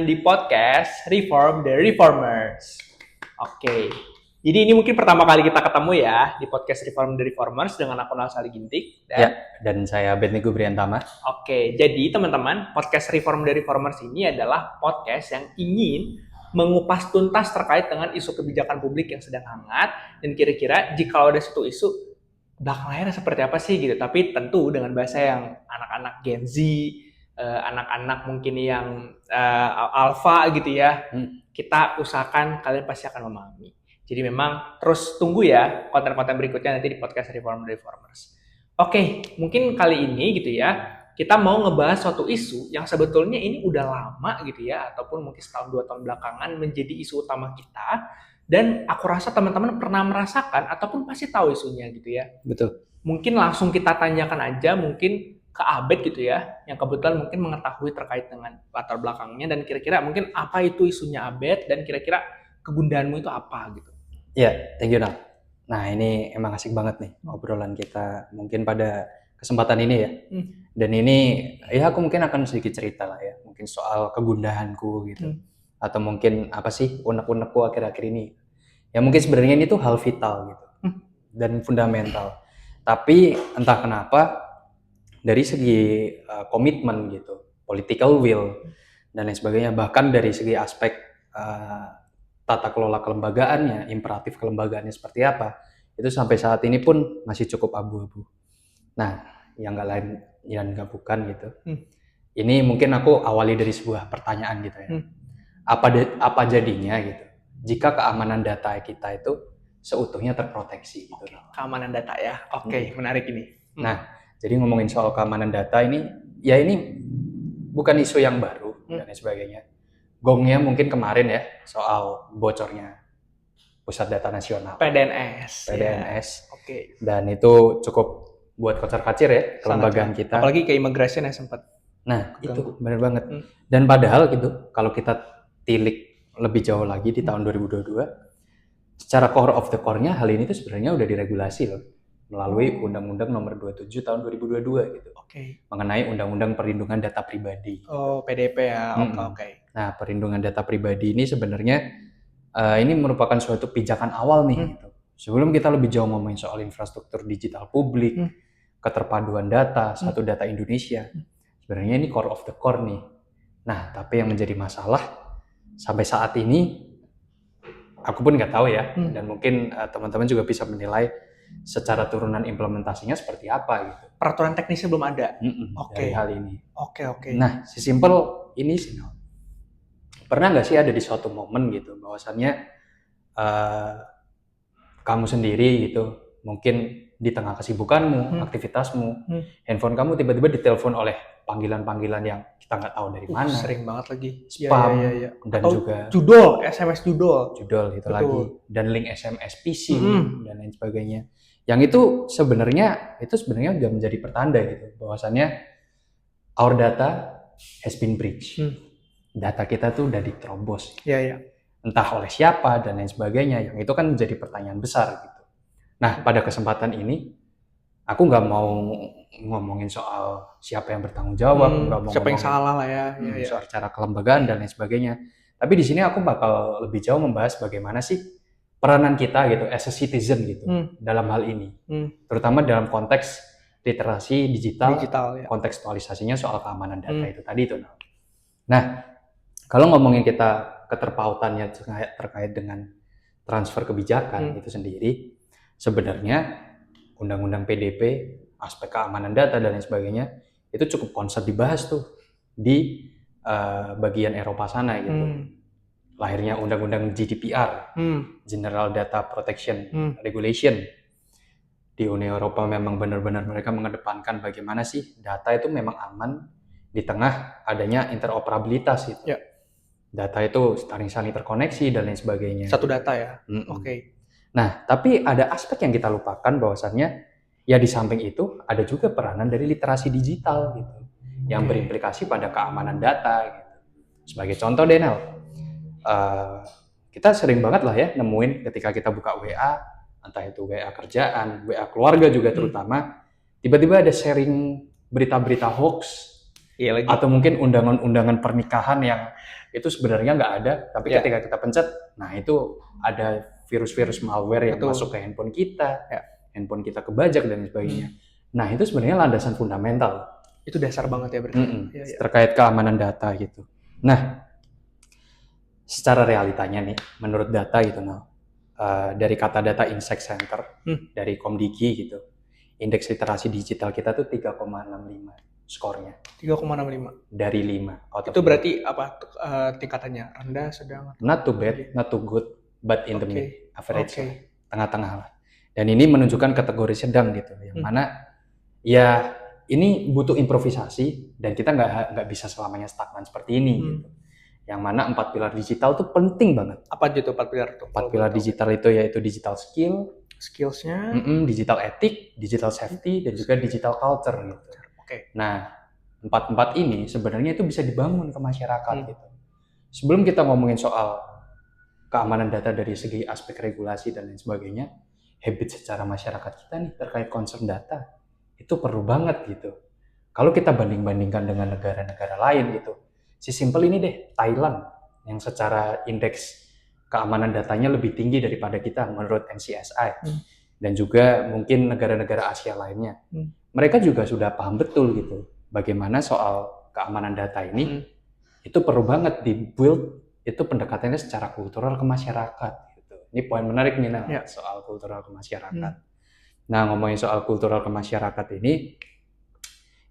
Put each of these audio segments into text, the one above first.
di podcast Reform the Reformers. Oke, jadi ini mungkin pertama kali kita ketemu ya di podcast Reform the Reformers dengan aku Nausali Gintik dan saya Benny Gubriantama. Oke, jadi teman-teman, podcast Reform the Reformers ini adalah podcast yang ingin mengupas tuntas terkait dengan isu kebijakan publik yang sedang hangat dan kira-kira jika ada satu isu belakang layarnya seperti apa sih gitu, tapi tentu dengan bahasa yang anak-anak Gen Z, anak-anak mungkin yang alpha gitu ya. Kita usahakan kalian pasti akan memahami. Jadi memang terus tunggu ya konten-konten berikutnya nanti di podcast Reform the Reformers. Oke, mungkin kali ini gitu ya kita mau ngebahas suatu isu yang sebetulnya ini udah lama gitu ya, ataupun mungkin setahun 2 tahun belakangan menjadi isu utama kita. Dan aku rasa teman-teman pernah merasakan ataupun pasti tahu isunya gitu ya. Betul. Mungkin langsung kita tanyakan aja mungkin ke Abed gitu ya, yang kebetulan mungkin mengetahui terkait dengan latar belakangnya dan kira-kira mungkin apa itu isunya Abed dan kira-kira kegundahanmu itu apa gitu. Ya, thank you Nal. Nah ini emang asik banget nih obrolan kita mungkin pada kesempatan ini ya. Dan ini ya aku mungkin akan sedikit cerita lah ya, mungkin soal kegundahanku gitu. Atau mungkin apa sih unek-unekku akhir-akhir ini. Ya mungkin sebenarnya ini tuh hal vital gitu. Dan fundamental. Tapi entah kenapa dari segi komitmen gitu, political will dan lain sebagainya, bahkan dari segi aspek tata kelola kelembagaannya, imperatif kelembagaannya seperti apa, itu sampai saat ini pun masih cukup abu-abu. Nah, yang nggak lain yang nggak bukan gitu. Ini mungkin aku awali dari sebuah pertanyaan gitu ya. Apa jadinya gitu jika keamanan data kita itu seutuhnya terproteksi gitu. Keamanan data ya. Oke, menarik ini. Nah, jadi ngomongin soal keamanan data ini, ya ini bukan isu yang baru dan sebagainya. Gongnya mungkin kemarin ya soal bocornya Pusat Data Nasional. PDNS. Ya. Oke. Dan itu cukup buat kocar-kacir ya kelembagaan kita. Apalagi ke immigration yang sempat. Nah, itu benar banget. Dan padahal gitu, kalau kita tilik lebih jauh lagi di tahun 2022, secara core of the core-nya hal ini tuh sebenarnya udah diregulasi loh melalui Undang-Undang Nomor 27 tahun 2022 gitu. Mengenai Undang-Undang Perlindungan Data Pribadi. Oh, PDP ya. Oke. Nah, perlindungan data pribadi ini sebenarnya ini merupakan suatu pijakan awal nih gitu. Sebelum kita lebih jauh ngomongin soal infrastruktur digital publik, keterpaduan data, satu data Indonesia. Sebenarnya ini core of the core nih. Nah, tapi yang menjadi masalah sampai saat ini aku pun nggak tahu ya, dan mungkin teman-teman juga bisa menilai secara turunan implementasinya seperti apa gitu. Peraturan teknisnya belum ada. Dari hal ini. Oke. Nah, sesimpel ini sih. Pernah nggak sih ada di suatu momen gitu bahwasannya kamu sendiri gitu, mungkin di tengah kesibukanmu, aktivitasmu, handphone kamu tiba-tiba ditelepon oleh panggilan-panggilan yang kita nggak tahu dari mana. Sering banget lagi. Spam dan atau juga judul, SMS judul itu lagi, dan link SMS phishing dan lain sebagainya. Yang itu sebenarnya udah menjadi pertanda gitu bahwasannya our data has been breached. Data kita tuh udah diterobos. Entah oleh siapa dan lain sebagainya. Yang itu kan menjadi pertanyaan besar gitu. Nah, pada kesempatan ini aku nggak mau ngomongin soal siapa yang bertanggung jawab, nggak mau siapa yang salah lah ya. Soal cara kelembagaan dan lain sebagainya. Tapi di sini aku bakal lebih jauh membahas bagaimana sih peranan kita gitu as a citizen gitu dalam hal ini. Terutama dalam konteks literasi digital ya. Kontekstualisasinya soal keamanan data itu tadi itu. Nah, kalau ngomongin kita keterpautannya terkait dengan transfer kebijakan itu sendiri, sebenarnya Undang-Undang PDP, aspek keamanan data dan lain sebagainya, itu cukup concern dibahas tuh di bagian Eropa sana gitu. Lahirnya Undang-Undang GDPR, General Data Protection Regulation. Di Uni Eropa memang benar-benar mereka mengedepankan bagaimana sih data itu memang aman di tengah adanya interoperabilitas itu. Data itu saling terkoneksi dan lain sebagainya. Satu data ya. Nah, tapi ada aspek yang kita lupakan bahwasannya ya di samping itu ada juga peranan dari literasi digital gitu, yang berimplikasi pada keamanan data gitu. Sebagai contoh Denel, kita sering banget lah ya nemuin ketika kita buka WA, entah itu WA kerjaan, WA keluarga juga terutama, tiba-tiba ada sharing berita-berita hoax Iya lagi. Atau mungkin undangan-undangan pernikahan yang itu sebenarnya nggak ada, tapi Ya. ketika kita pencet, nah itu ada virus-virus malware yang Betul. masuk ke handphone kita, Ya. handphone kita kebajak dan sebagainya. Nah itu sebenarnya landasan fundamental. Itu dasar banget ya berarti. Ya. Terkait keamanan data gitu. Nah, secara realitanya nih, menurut data gitu, dari kata data Insight Center, dari Komdigi gitu, indeks literasi digital kita tuh 3,65 skornya. 3,65 dari 5. Itu berarti apa tingkatannya? Rendah, sedang? Not too bad, not too good, but in the mid, average lah, tengah-tengah lah. Dan ini menunjukkan kategori sedang gitu, yang mana ya ini butuh improvisasi dan kita nggak bisa selamanya stagnan seperti ini gitu. Yang mana 4 pilar digital tuh penting banget. Apa aja tuh 4 pilar tuh? 4 pilar digital itu yaitu digital skillsnya, digital etik, digital safety, dan juga digital culture gitu. Nah, 4 ini sebenarnya itu bisa dibangun ke masyarakat gitu. Sebelum kita ngomongin soal keamanan data dari segi aspek regulasi dan lain sebagainya, habit secara masyarakat kita nih terkait concern data itu perlu banget gitu. Kalau kita banding-bandingkan dengan negara-negara lain gitu, simpel ini deh, Thailand yang secara indeks keamanan datanya lebih tinggi daripada kita menurut NCSI, dan juga mungkin negara-negara Asia lainnya. Mereka juga sudah paham betul gitu bagaimana soal keamanan data ini itu perlu banget di-build itu pendekatannya secara kultural ke masyarakat gitu. Ini poin menarik nih soal kultural ke masyarakat. Nah, ngomongin soal kultural ke masyarakat ini,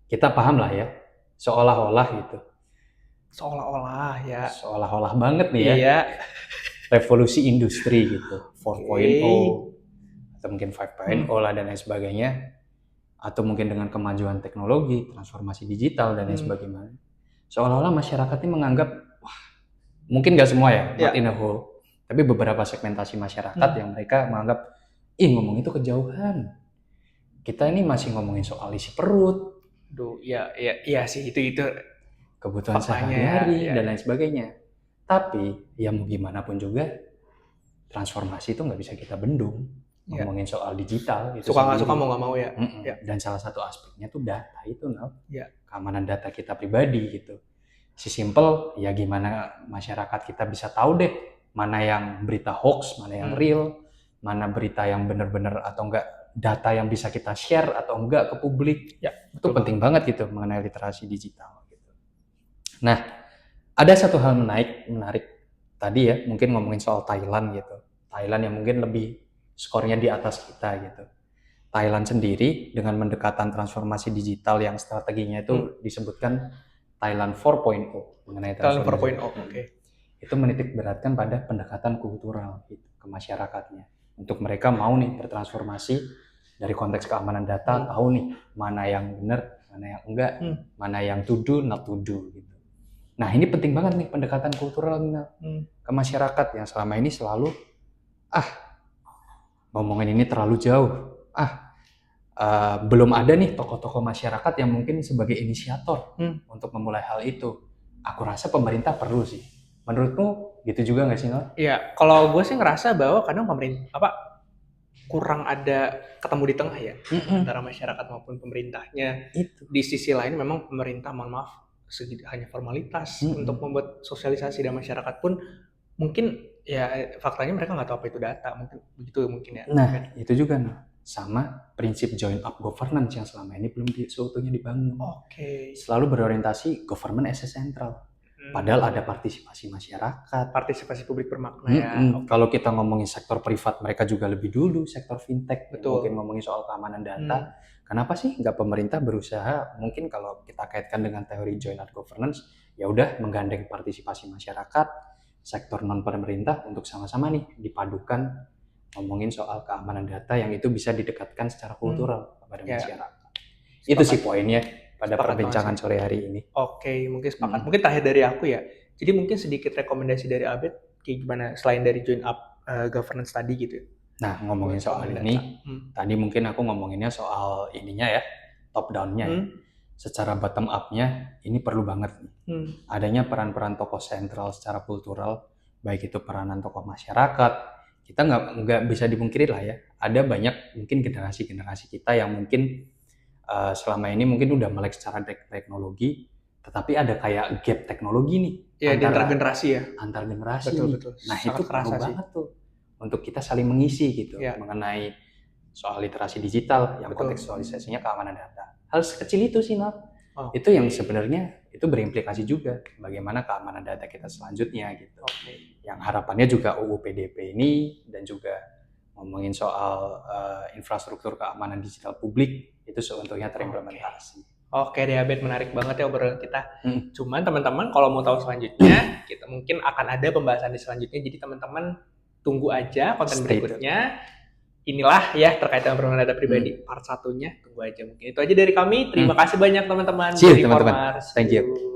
kita paham lah ya, seolah-olah gitu. Seolah-olah banget nih ya. Revolusi industri gitu, 4.0 atau mungkin 5.0 lah dan lain sebagainya. Atau mungkin dengan kemajuan teknologi, transformasi digital dan lain sebagainya. Seolah-olah masyarakat ini menganggap, wah, mungkin nggak semua ya, not in a whole, tapi beberapa segmentasi masyarakat yang mereka menganggap, ngomong itu kejauhan. Kita ini masih ngomongin soal isi perut. Iya sih, itu kebutuhan sehari-hari dan lain sebagainya. Tapi, ya mau gimana pun juga, transformasi itu nggak bisa kita bendung. Ngomongin soal digital itu suka nggak suka mau nggak mau ya. Dan salah satu aspeknya tuh data itu, keamanan data kita pribadi gitu. Simple ya, gimana masyarakat kita bisa tahu deh mana yang berita hoax, mana yang real, mana berita yang benar-benar atau enggak, data yang bisa kita share atau enggak ke publik. Itu penting banget gitu mengenai literasi digital gitu. Nah, ada satu hal menarik tadi ya, mungkin ngomongin soal Thailand gitu. Thailand yang mungkin lebih skornya di atas kita gitu. Thailand sendiri dengan mendekatan transformasi digital yang strateginya itu disebutkan Thailand 4.0 mengenai transformasi. Itu menitik beratkan pada pendekatan kultural gitu, ke masyarakatnya. Untuk mereka mau nih bertransformasi dari konteks keamanan data, tahu nih mana yang benar, mana yang enggak, mana yang to do, not to do gitu. Nah, ini penting banget nih pendekatan kultural ke masyarakat yang selama ini selalu ngomongin ini terlalu jauh. Belum ada nih tokoh-tokoh masyarakat yang mungkin sebagai inisiator untuk memulai hal itu. Aku rasa pemerintah perlu sih. Menurutmu gitu juga nggak sih, Nor? Iya, kalau gue sih ngerasa bahwa kadang pemerintah kurang ada ketemu di tengah ya antara masyarakat maupun pemerintahnya. Itu. Di sisi lain memang pemerintah, mohon maaf, hanya formalitas untuk membuat sosialisasi, dan masyarakat pun mungkin ya faktanya mereka nggak tahu apa itu data, mungkin begitu mungkin ya. Nah, itu juga sama prinsip joint up governance yang selama ini belum seutuhnya dibangun. Selalu berorientasi government as a central. Padahal ada partisipasi masyarakat, partisipasi publik bermakna ya. Kalau kita ngomongin sektor privat, mereka juga lebih dulu sektor fintech. Mungkin ngomongin soal keamanan data. Kenapa sih nggak pemerintah berusaha? Mungkin kalau kita kaitkan dengan teori joint up governance, ya udah menggandeng partisipasi masyarakat, sektor non pemerintah untuk sama-sama nih dipadukan ngomongin soal keamanan data yang itu bisa didekatkan secara kultural kepada masyarakat. Itu sih poinnya pada perbincangan sore hari ini. Mungkin sepakat. Mungkin terakhir dari aku ya. Jadi mungkin sedikit rekomendasi dari Abed kayak gimana selain dari join up governance tadi gitu. Nah, ngomongin soal ini, tadi mungkin aku ngomonginnya soal ininya ya, top down-nya ya. Secara bottom up-nya ini perlu banget nih. Adanya peran-peran tokoh sentral secara kultural, baik itu peranan tokoh masyarakat. Kita nggak bisa dipungkiri lah ya. Ada banyak mungkin generasi-generasi kita yang mungkin selama ini mungkin udah melek secara teknologi, tetapi ada kayak gap teknologi nih ya, antar generasi ya. Antar generasi Betul, nih. betul. Nah, Sangat itu perlu kerasa sih. banget tuh untuk kita saling mengisi gitu Ya. mengenai soal literasi digital yang Betul. kontekstualisasinya keamanan data. Hal sekecil itu sih, Nol. Itu yang sebenarnya itu berimplikasi juga bagaimana keamanan data kita selanjutnya gitu. Yang harapannya juga UU PDP ini dan juga ngomongin soal infrastruktur keamanan digital publik itu seutuhnya terimplementasi. Oke deh Abed, menarik banget ya obrolan kita. Cuman teman-teman kalau mau tahu selanjutnya, kita mungkin akan ada pembahasan di selanjutnya. Jadi teman-teman tunggu aja konten berikutnya. Inilah ya terkait dengan perlindungan data pribadi part 1-nya. Tunggu aja, mungkin itu aja dari kami. Terima kasih banyak teman-teman. See you teman-teman. Thank you.